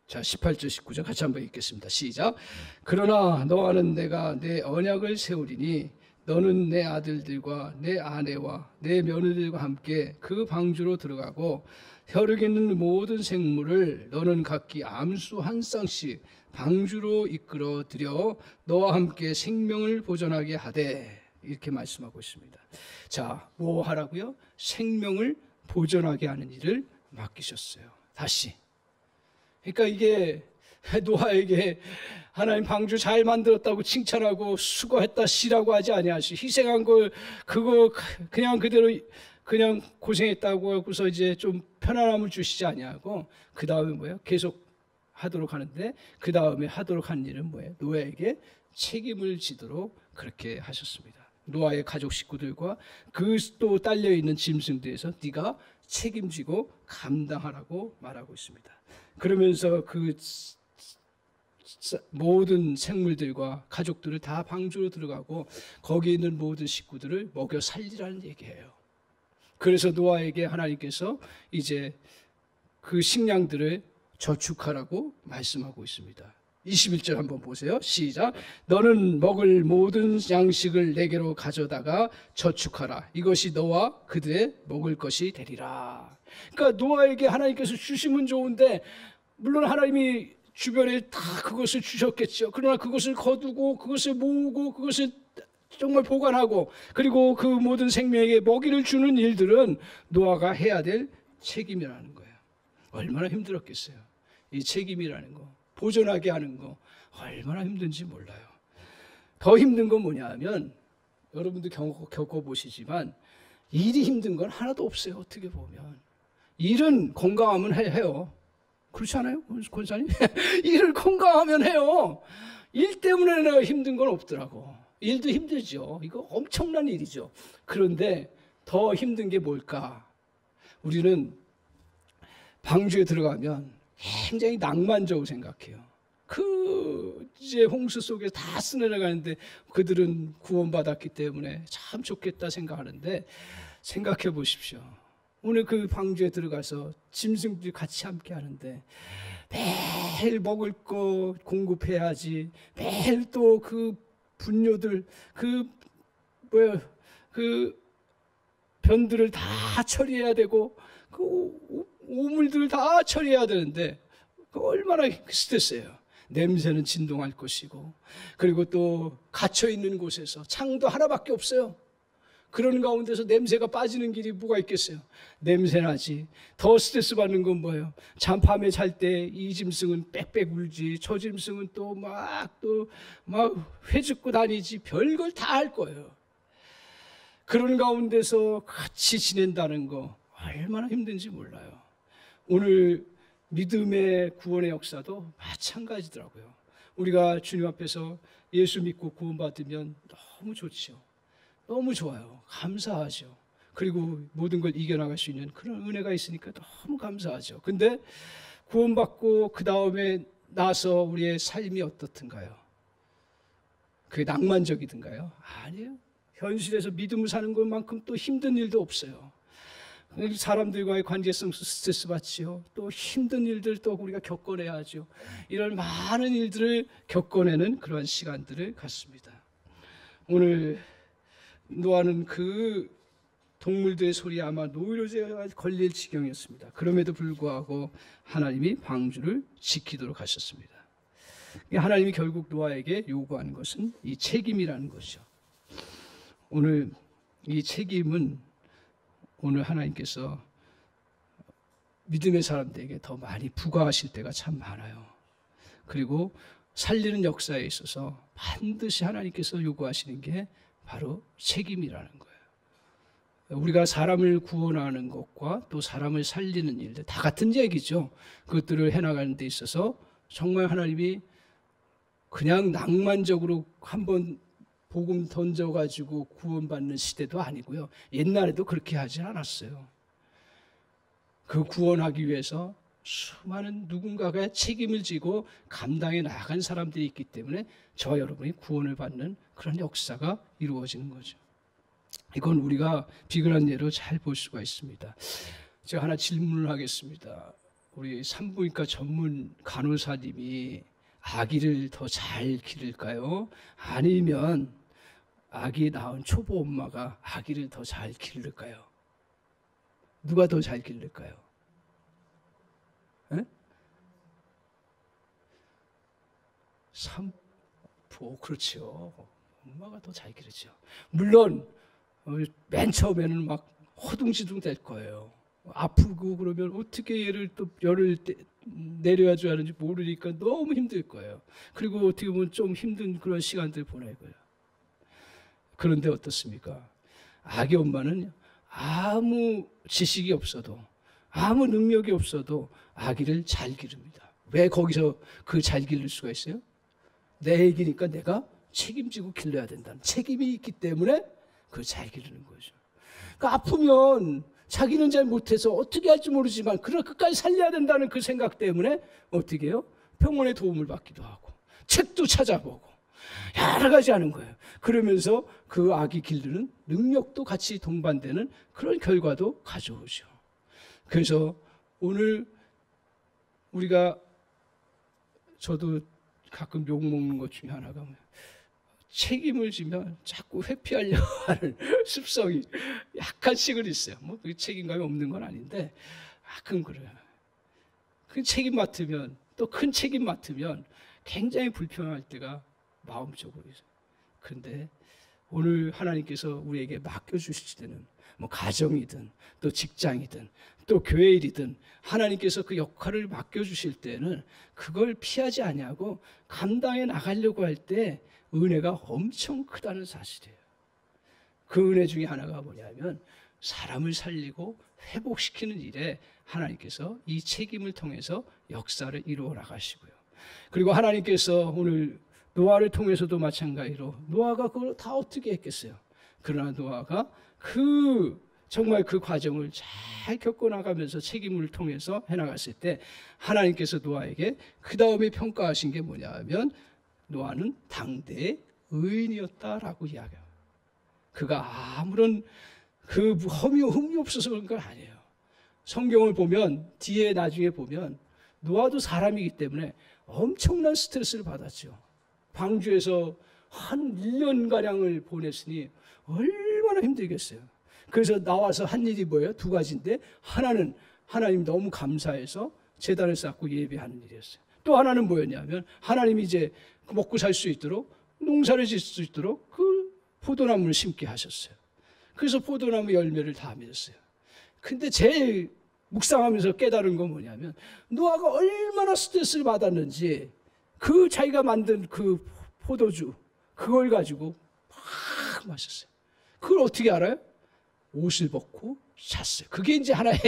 자, 18절 19절 같이 한번 읽겠습니다. 시작. 그러나 너와는 내가 내 언약을 세우리니 너는 내 아들들과 내 아내와 내 며느리들과 함께 그 방주로 들어가고 혈육 있는 모든 생물을 너는 각기 암수 한 쌍씩 방주로 이끌어 들여 너와 함께 생명을 보존하게 하되, 이렇게 말씀하고 있습니다. 자, 뭐 하라고요? 생명을 보존하게 하는 일을 맡기셨어요. 다시. 그러니까 이게 노아에게 하나님 방주 잘 만들었다고 칭찬하고 수고했다 시라고 하지 아니하시, 희생한 걸 그거 그냥 그대로 그냥 고생했다고 하고서 이제 좀 편안함을 주시지 아니하고 그 다음에 뭐예요? 계속 하도록 하는데, 그 다음에 하도록 한 일은 뭐예요? 노아에게 책임을 지도록 그렇게 하셨습니다. 노아의 가족 식구들과 그 또 딸려 있는 짐승들에서 네가 책임지고 감당하라고 말하고 있습니다. 그러면서 그 모든 생물들과 가족들을 다 방주로 들어가고 거기 있는 모든 식구들을 먹여 살리라는 얘기예요. 그래서 노아에게 하나님께서 이제 그 식량들을 저축하라고 말씀하고 있습니다. 21절 한번 보세요. 시작. 너는 먹을 모든 양식을 내게로 가져다가 저축하라. 이것이 너와 그들의 먹을 것이 되리라. 그러니까 노아에게 하나님께서 주시면 좋은데, 물론 하나님이 주변에 다 그것을 주셨겠죠. 그러나 그것을 거두고 그것을 모으고 그것을 정말 보관하고 그리고 그 모든 생명에게 먹이를 주는 일들은 노아가 해야 될 책임이라는 거예요. 얼마나 힘들었겠어요. 이 책임이라는 거, 보존하게 하는 거 얼마나 힘든지 몰라요. 더 힘든 건 뭐냐 하면, 여러분도 겪어보시지만 일이 힘든 건 하나도 없어요. 어떻게 보면 일은 건강하면 해요. 그렇지 않아요, 권사님? 일을 건강하면 해요. 일 때문에 내가 힘든 건 없더라고. 일도 힘들죠. 이거 엄청난 일이죠. 그런데 더 힘든 게 뭘까? 우리는 방주에 들어가면 굉장히 낭만적으로 생각해요. 그 이제 홍수 속에 다 쓰내려가는데 그들은 구원받았기 때문에 참 좋겠다 생각하는데, 생각해 보십시오. 오늘 그 방주에 들어가서 짐승들이 같이 함께 하는데 매일 먹을 거 공급해야지, 매일 또 그 분뇨들, 그 변들을 다 처리해야 되고 그 오물들을 다 처리해야 되는데 그 얼마나 스트레스예요. 냄새는 진동할 것이고, 그리고 또 갇혀 있는 곳에서 창도 하나밖에 없어요. 그런 가운데서 냄새가 빠지는 길이 뭐가 있겠어요? 냄새나지. 더 스트레스 받는 건 뭐예요? 밤에 잘 때 이 짐승은 빽빽 울지, 저 짐승은 또 막 회죽고 다니지, 별걸 다 할 거예요. 그런 가운데서 같이 지낸다는 거 얼마나 힘든지 몰라요. 오늘 믿음의 구원의 역사도 마찬가지더라고요. 우리가 주님 앞에서 예수 믿고 구원받으면 너무 좋죠. 너무 좋아요. 감사하죠. 그리고 모든 걸 이겨나갈 수 있는 그런 은혜가 있으니까 너무 감사하죠. 근데 구원받고 그 다음에 나서 우리의 삶이 어떻든가요? 그게 낭만적이든가요? 아니에요. 현실에서 믿음을 사는 것만큼 또 힘든 일도 없어요. 사람들과의 관계성 스트레스 받지요. 또 힘든 일들 또 우리가 겪어내야죠. 이런 많은 일들을 겪어내는 그러한 시간들을 갖습니다. 오늘 노아는 그 동물들의 소리에 아마 노이로제가 걸릴 지경이었습니다. 그럼에도 불구하고 하나님이 방주를 지키도록 하셨습니다. 하나님이 결국 노아에게 요구하는 것은 이 책임이라는 것이죠. 오늘 이 책임은 오늘 하나님께서 믿음의 사람들에게 더 많이 부과하실 때가 참 많아요. 그리고 살리는 역사에 있어서 반드시 하나님께서 요구하시는 게 바로 책임이라는 거예요. 우리가 사람을 구원하는 것과 또 사람을 살리는 일들 다 같은 얘기죠. 그것들을 해나가는 데 있어서 정말 하나님이 그냥 낭만적으로 한번 복음 던져가지고 구원받는 시대도 아니고요. 옛날에도 그렇게 하지 않았어요. 그 구원하기 위해서 수많은 누군가가 책임을 지고 감당해 나간 사람들이 있기 때문에 저와 여러분이 구원을 받는 그런 역사가 이루어지는 거죠. 이건 우리가 비근한 예로 잘 볼 수가 있습니다. 제가 하나 질문을 하겠습니다. 우리 산부인과 전문 간호사님이 아기를 더 잘 기를까요? 아니면 아기 낳은 초보 엄마가 아기를 더 잘 기를까요? 누가 더 잘 기를까요? 에? 그렇죠. 엄마가 더 잘 기르죠. 물론 맨 처음에는 막 허둥지둥 될 거예요. 아프고 그러면 어떻게 얘를 또 열을 내려야 하는지 모르니까 너무 힘들 거예요. 그리고 어떻게 보면 좀 힘든 그런 시간들 보내고요. 그런데 어떻습니까? 아기 엄마는 아무 지식이 없어도 아무 능력이 없어도 아기를 잘 기릅니다. 왜 거기서 그 잘 기를 수가 있어요? 내 애기니까 내가 책임지고 길러야 된다는 책임이 있기 때문에 그 잘 기르는 거죠. 그러니까 아프면 자기는 잘 못해서 어떻게 할지 모르지만 그걸 끝까지 살려야 된다는 그 생각 때문에 어떻게 해요? 병원의 도움을 받기도 하고 책도 찾아보고 여러 가지 하는 거예요. 그러면서 그 아기 기르는 능력도 같이 동반되는 그런 결과도 가져오죠. 그래서 오늘 우리가 저도 가끔 욕먹는 것 중에 하나가 뭐예요? 책임을 지면 자꾸 회피하려 하는 습성이 약간씩은 있어요. 뭐 그 책임감이 없는 건 아닌데 가끔 그래요. 큰 책임 맡으면 또 큰 책임 맡으면 굉장히 불편할 때가 마음적으로 있어요. 그런데 오늘 하나님께서 우리에게 맡겨주실 때는 뭐 가정이든 또 직장이든 또 교회 일이든 하나님께서 그 역할을 맡겨주실 때는 그걸 피하지 아니하고 감당해 나가려고 할 때 은혜가 엄청 크다는 사실이에요. 그 은혜 중에 하나가 뭐냐면 사람을 살리고 회복시키는 일에 하나님께서 이 책임을 통해서 역사를 이루어 나가시고요. 그리고 하나님께서 오늘 노아를 통해서도 마찬가지로 노아가 그걸 다 어떻게 했겠어요? 그러나 노아가 정말 그 과정을 잘 겪어나가면서 책임을 통해서 해나갔을 때 하나님께서 노아에게 그 다음에 평가하신 게 뭐냐면 노아는 당대의 의인이었다라고 이야기해요. 그가 아무런 흠이 없어서 그런 건 아니에요. 성경을 보면 뒤에 나중에 보면 노아도 사람이기 때문에 엄청난 스트레스를 받았죠. 방주에서 한 1년가량을 보냈으니 얼마나 힘들겠어요. 그래서 나와서 한 일이 뭐예요? 두 가지인데 하나는 하나님 너무 감사해서 제단을 쌓고 예배하는 일이었어요. 또 하나는 뭐였냐면 하나님이 이제 먹고 살 수 있도록 농사를 짓을 수 있도록 그 포도나무를 심게 하셨어요. 그래서 포도나무 열매를 다 맺었어요. 근데 제일 묵상하면서 깨달은 건 뭐냐면 노아가 얼마나 스트레스를 받았는지 그 자기가 만든 그 포도주 그걸 가지고 막 마셨어요. 그걸 어떻게 알아요? 옷을 벗고 잤어요. 그게 이제 하나의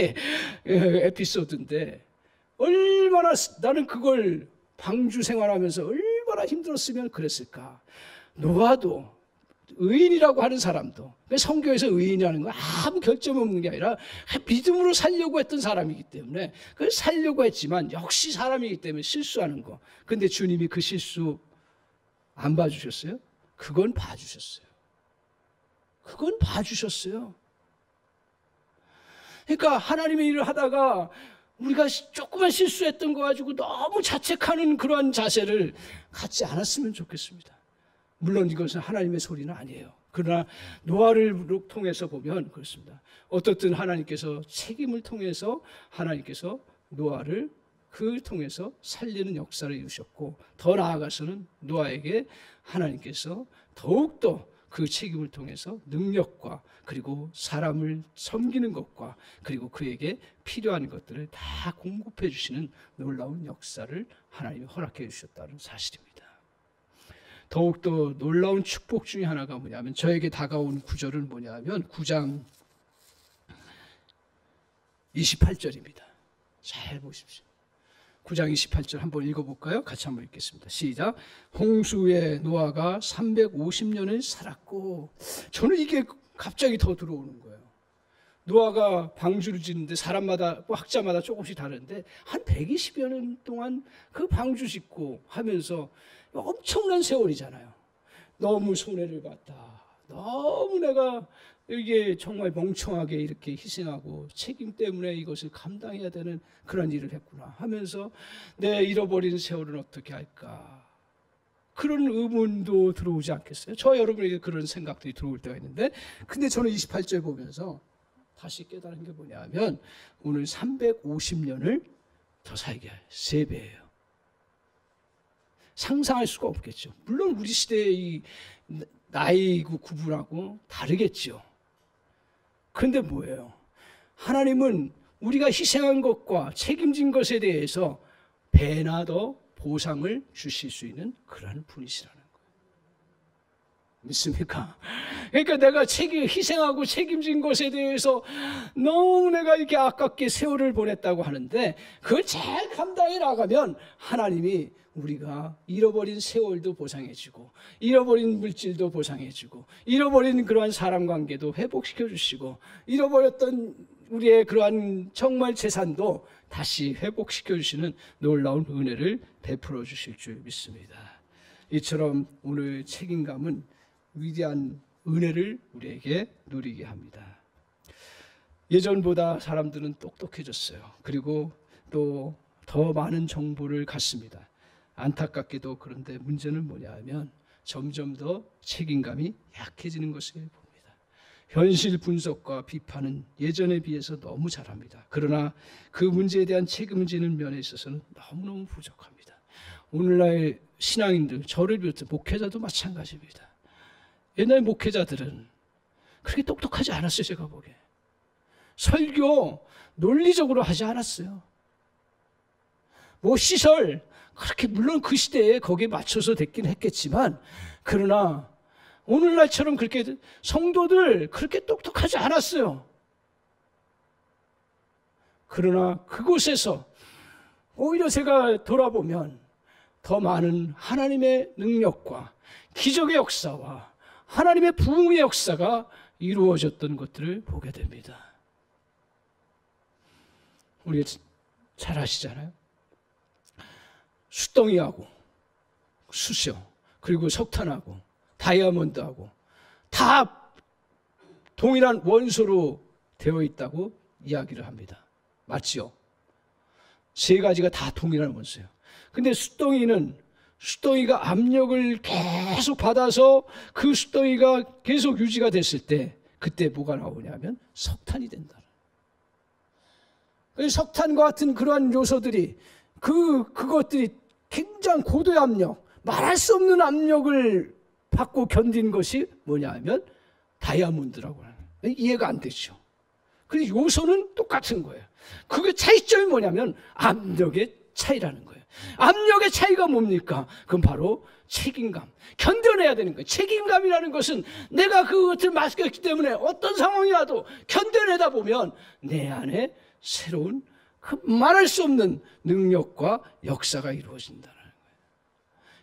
에피소드인데 얼마나 나는 그걸 방주 생활하면서 얼마나 힘들었으면 그랬을까. 노아도 의인이라고 하는 사람도 성경에서 의인이라는 건 아무 결점 없는 게 아니라 믿음으로 살려고 했던 사람이기 때문에 그걸 살려고 했지만 역시 사람이기 때문에 실수하는 거. 근데 주님이 그 실수 안 봐주셨어요? 그건 봐주셨어요. 그건 봐주셨어요. 그러니까 하나님의 일을 하다가 우리가 조그만 실수했던 거 가지고 너무 자책하는 그러한 자세를 갖지 않았으면 좋겠습니다. 물론 이것은 하나님의 소리는 아니에요. 그러나 노아를 통해서 보면 그렇습니다. 어떻든 하나님께서 책임을 통해서 하나님께서 노아를 통해서 살리는 역사를 이루셨고 더 나아가서는 노아에게 하나님께서 더욱더 그 책임을 통해서 능력과 그리고 사람을 섬기는 것과 그리고 그에게 필요한 것들을 다 공급해 주시는 놀라운 역사를 하나님이 허락해 주셨다는 사실입니다. 더욱더 놀라운 축복 중에 하나가 뭐냐면 저에게 다가온 구절은 뭐냐면 9장 28절입니다. 잘 보십시오. 9장 28절 한번 읽어볼까요? 같이 한번 읽겠습니다. 시작. 홍수에 노아가 350년을 살았고 저는 이게 갑자기 더 들어오는 거예요. 노아가 방주를 짓는데 사람마다 학자마다 조금씩 다른데 한 120여 년 동안 그 방주 짓고 하면서 엄청난 세월이잖아요. 너무 손해를 봤다. 너무 내가 이게 정말 멍청하게 이렇게 희생하고 책임 때문에 이것을 감당해야 되는 그런 일을 했구나 하면서 내 잃어버린 세월은 어떻게 할까. 그런 의문도 들어오지 않겠어요? 저 여러분에게 그런 생각들이 들어올 때가 있는데, 근데 저는 28절 보면서 다시 깨달은 게 뭐냐면 오늘 350년을 더 살게 할 3배예요. 상상할 수가 없겠죠. 물론 우리 시대의 이 나이 구분하고 다르겠죠. 그런데 뭐예요? 하나님은 우리가 희생한 것과 책임진 것에 대해서 배나 더 보상을 주실 수 있는 그러한 분이시라는 거예요. 믿습니까? 그러니까 내가 희생하고 책임진 것에 대해서 너무 내가 이렇게 아깝게 세월을 보냈다고 하는데, 그걸 잘 감당해 나가면 하나님이 우리가 잃어버린 세월도 보상해주고, 잃어버린 물질도 보상해주고, 잃어버린 그러한 사람관계도 회복시켜 주시고, 잃어버렸던 우리의 그러한 정말 재산도 다시 회복시켜 주시는 놀라운 은혜를 베풀어 주실 줄 믿습니다. 이처럼 오늘 책임감은 위대한 은혜를 우리에게 누리게 합니다. 예전보다 사람들은 똑똑해졌어요. 그리고 또 더 많은 정보를 갖습니다. 안타깝게도 그런데 문제는 뭐냐 하면 점점 더 책임감이 약해지는 것을 봅니다. 현실 분석과 비판은 예전에 비해서 너무 잘합니다. 그러나 그 문제에 대한 책임을 지는 면에 있어서는 너무너무 부족합니다. 오늘날 신앙인들, 저를 비롯해 목회자도 마찬가지입니다. 옛날 목회자들은 그렇게 똑똑하지 않았어요. 제가 보기에 설교 논리적으로 하지 않았어요. 뭐 시설 그렇게 물론 그 시대에 거기에 맞춰서 됐긴 했겠지만, 그러나 오늘날처럼 그렇게 성도들 그렇게 똑똑하지 않았어요. 그러나 그곳에서 오히려 제가 돌아보면 더 많은 하나님의 능력과 기적의 역사와 하나님의 부흥의 역사가 이루어졌던 것들을 보게 됩니다. 우리가 잘 아시잖아요. 숫덩이하고 수소, 그리고 석탄하고 다이아몬드하고 다 동일한 원소로 되어 있다고 이야기를 합니다. 맞지요? 3가지가 다 동일한 원소예요. 근데 숫덩이가 압력을 계속 받아서 그 숫덩이가 계속 유지가 됐을 때 그때 뭐가 나오냐면 석탄이 된다. 석탄과 같은 그러한 요소들이 그것들이 굉장히 고도의 압력, 말할 수 없는 압력을 받고 견딘 것이 뭐냐 하면 다이아몬드라고 하는 거예요. 이해가 안 되죠. 그리고 요소는 똑같은 거예요. 그게 차이점이 뭐냐면 압력의 차이라는 거예요. 압력의 차이가 뭡니까? 그건 바로 책임감. 견뎌내야 되는 거예요. 책임감이라는 것은 내가 그것을 맡겼기 때문에 어떤 상황이 와도 견뎌내다 보면 내 안에 새로운 그 말할 수 없는 능력과 역사가 이루어진다는 거예요.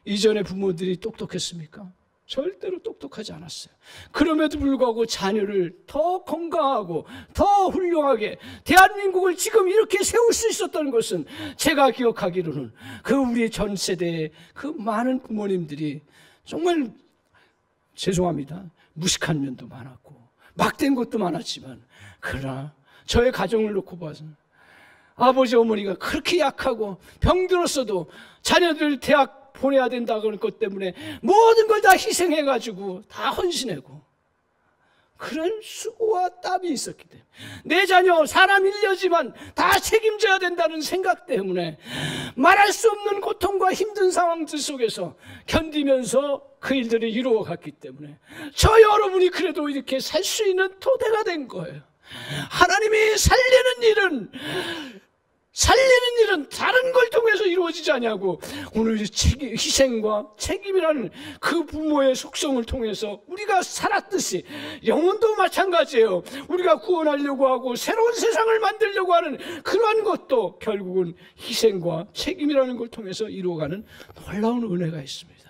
이전에 부모들이 똑똑했습니까? 절대로 똑똑하지 않았어요. 그럼에도 불구하고 자녀를 더 건강하고 더 훌륭하게 대한민국을 지금 이렇게 세울 수 있었던 것은 제가 기억하기로는 그 우리 전 세대의 그 많은 부모님들이 정말 죄송합니다. 무식한 면도 많았고 막된 것도 많았지만, 그러나 저의 가정을 놓고 봐서 아버지 어머니가 그렇게 약하고 병들었어도 자녀들 대학 보내야 된다는 것 때문에 모든 걸 다 희생해가지고 다 헌신하고 그런 수고와 땀이 있었기 때문에 내 자녀 사람 일려지만 다 책임져야 된다는 생각 때문에 말할 수 없는 고통과 힘든 상황들 속에서 견디면서 그 일들을 이루어갔기 때문에 저 여러분이 그래도 이렇게 살 수 있는 토대가 된 거예요. 하나님이 살리는 일은 다른 걸 통해서 이루어지지 않냐고, 오늘 희생과 책임이라는 그 부모의 속성을 통해서 우리가 살았듯이 영혼도 마찬가지예요. 우리가 구원하려고 하고 새로운 세상을 만들려고 하는 그러한 것도 결국은 희생과 책임이라는 걸 통해서 이루어가는 놀라운 은혜가 있습니다.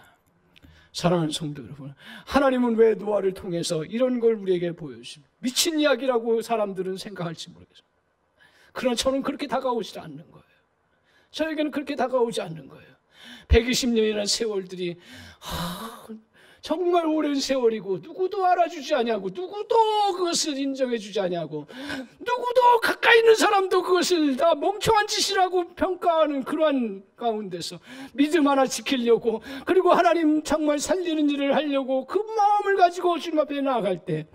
사랑하는 성도 여러분, 하나님은 왜 노아를 통해서 이런 걸 우리에게 보여주십니까? 미친 이야기라고 사람들은 생각할지 모르겠어요. 그러나 저는 그렇게 다가오지 않는 거예요. 저에게는 그렇게 다가오지 않는 거예요. 120년이라는 세월들이 정말 오랜 세월이고 누구도 알아주지 않냐고, 누구도 그것을 인정해 주지 않냐고, 누구도 가까이 있는 사람도 그것을 다 멍청한 짓이라고 평가하는 그러한 가운데서 믿음 하나 지키려고, 그리고 하나님 정말 살리는 일을 하려고 그 마음을 가지고 주님 앞에 나아갈 때,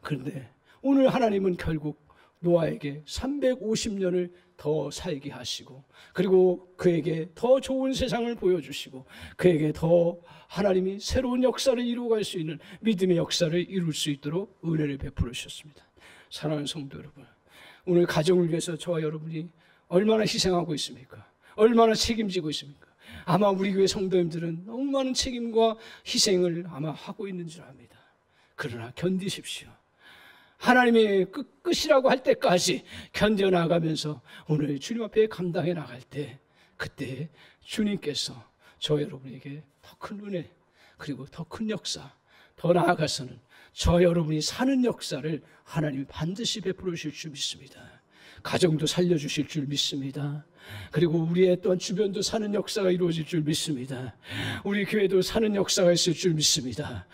그런데 오늘 하나님은 결국 노아에게 350년을 더 살게 하시고, 그리고 그에게 더 좋은 세상을 보여주시고, 그에게 더 하나님이 새로운 역사를 이루어갈 수 있는 믿음의 역사를 이룰 수 있도록 은혜를 베풀어 주셨습니다. 사랑하는 성도 여러분, 오늘 가정을 위해서 저와 여러분이 얼마나 희생하고 있습니까? 얼마나 책임지고 있습니까? 아마 우리 교회 성도님들은 너무 많은 책임과 희생을 아마 하고 있는 줄 압니다. 그러나 견디십시오. 하나님의 끝이라고 할 때까지 견뎌나가면서 오늘 주님 앞에 감당해 나갈 때, 그때 주님께서 저 여러분에게 더 큰 은혜, 그리고 더 큰 역사, 더 나아가서는 저 여러분이 사는 역사를 하나님이 반드시 베풀어 주실 줄 믿습니다. 가정도 살려주실 줄 믿습니다. 그리고 우리의 또한 주변도 사는 역사가 이루어질 줄 믿습니다. 우리 교회도 사는 역사가 있을 줄 믿습니다.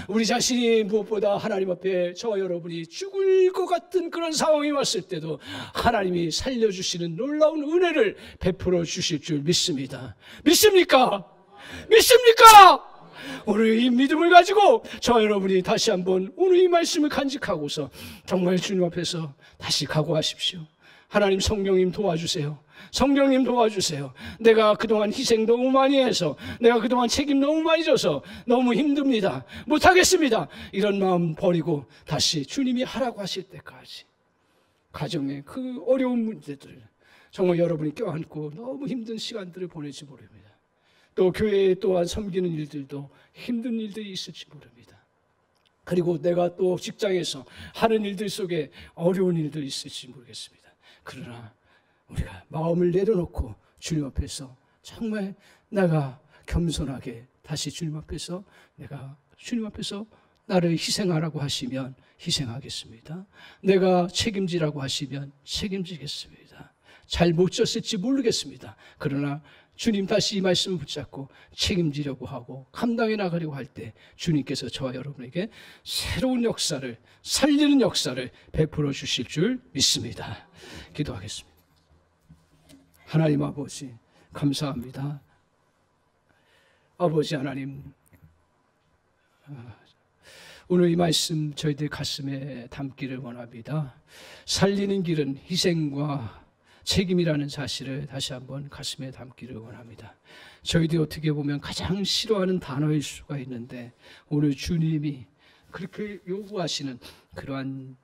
우리 자신이 무엇보다 하나님 앞에 저와 여러분이 죽을 것 같은 그런 상황이 왔을 때도 하나님이 살려주시는 놀라운 은혜를 베풀어 주실 줄 믿습니다. 믿습니까? 믿습니까? 오늘 이 믿음을 가지고 저와 여러분이 다시 한번 오늘 이 말씀을 간직하고서 정말 주님 앞에서 다시 각오하십시오. 하나님, 성령님 도와주세요. 성령님 도와주세요. 내가 그동안 희생 너무 많이 해서, 내가 그동안 책임 너무 많이 져서 너무 힘듭니다. 못하겠습니다. 이런 마음 버리고 다시 주님이 하라고 하실 때까지 가정의 그 어려운 문제들을 정말 여러분이 껴안고 너무 힘든 시간들을 보낼지 모릅니다. 또 교회에 또한 섬기는 일들도 힘든 일들이 있을지 모릅니다. 그리고 내가 또 직장에서 하는 일들 속에 어려운 일들이 있을지 모르겠습니다. 그러나 우리가 마음을 내려놓고 주님 앞에서 정말 내가 겸손하게 다시 주님 앞에서, 내가 주님 앞에서 나를 희생하라고 하시면 희생하겠습니다. 내가 책임지라고 하시면 책임지겠습니다. 잘 못 졌을지 모르겠습니다. 그러나 주님 다시 이 말씀을 붙잡고 책임지려고 하고 감당해 나가려고 할 때 주님께서 저와 여러분에게 새로운 역사를, 살리는 역사를 베풀어 주실 줄 믿습니다. 기도하겠습니다. 하나님 아버지, 감사합니다. 아버지 하나님, 오늘 이 말씀 저희들 가슴에 담기를 원합니다. 살리는 길은 희생과 책임이라는 사실을 다시 한번 가슴에 담기를 원합니다. 저희들이 어떻게 보면 가장 싫어하는 단어일 수가 있는데, 오늘 주님이 그렇게 요구하시는 그러한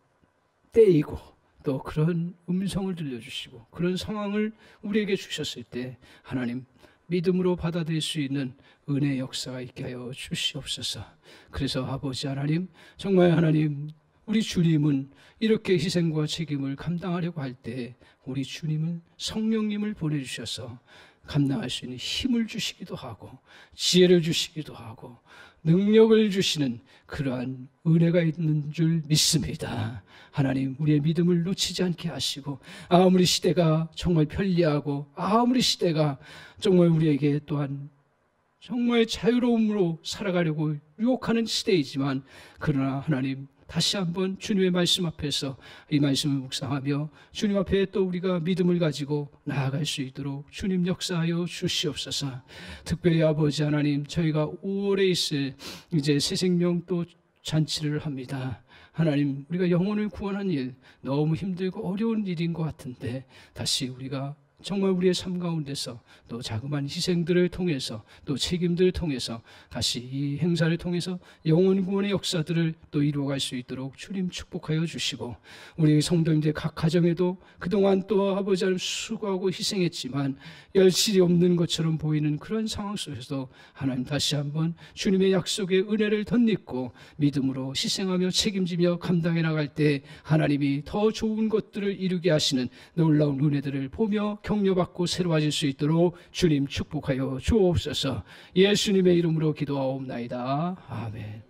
때이고 또 그런 음성을 들려주시고 그런 상황을 우리에게 주셨을 때 하나님, 믿음으로 받아들일 수 있는 은혜의 역사가 있게 하여 주시옵소서. 그래서 아버지 하나님, 정말 하나님, 우리 주님은 이렇게 희생과 책임을 감당하려고 할 때 우리 주님은 성령님을 보내주셔서 감당할 수 있는 힘을 주시기도 하고 지혜를 주시기도 하고 능력을 주시는 그러한 은혜가 있는 줄 믿습니다. 하나님, 우리의 믿음을 놓치지 않게 하시고, 아무리 시대가 정말 편리하고 아무리 시대가 정말 우리에게 또한 정말 자유로움으로 살아가려고 유혹하는 시대이지만, 그러나 하나님, 다시 한번 주님의 말씀 앞에서 이 말씀을 묵상하며 주님 앞에 또 우리가 믿음을 가지고 나아갈 수 있도록 주님 역사하여 주시옵소서. 특별히 아버지 하나님, 저희가 5월에 있을 이제 새 생명 또 잔치를 합니다. 하나님, 우리가 영혼을 구원하는 일 너무 힘들고 어려운 일인 것 같은데, 다시 우리가 정말 우리의 삶 가운데서 또 자그마한 희생들을 통해서 또 책임들을 통해서 다시 이 행사를 통해서 영혼 구원의 역사들을 또 이루어갈 수 있도록 주님 축복하여 주시고, 우리 성도님들 각 가정에도 그동안 또 아버지 하나님 수고하고 희생했지만 열실이 없는 것처럼 보이는 그런 상황 속에서도 하나님 다시 한번 주님의 약속의 은혜를 덧입고 믿음으로 희생하며 책임지며 감당해 나갈 때 하나님이 더 좋은 것들을 이루게 하시는 놀라운 은혜들을 보며 격려받고 새로워질 수 있도록 주님 축복하여 주옵소서. 예수님의 이름으로 기도하옵나이다. 아멘.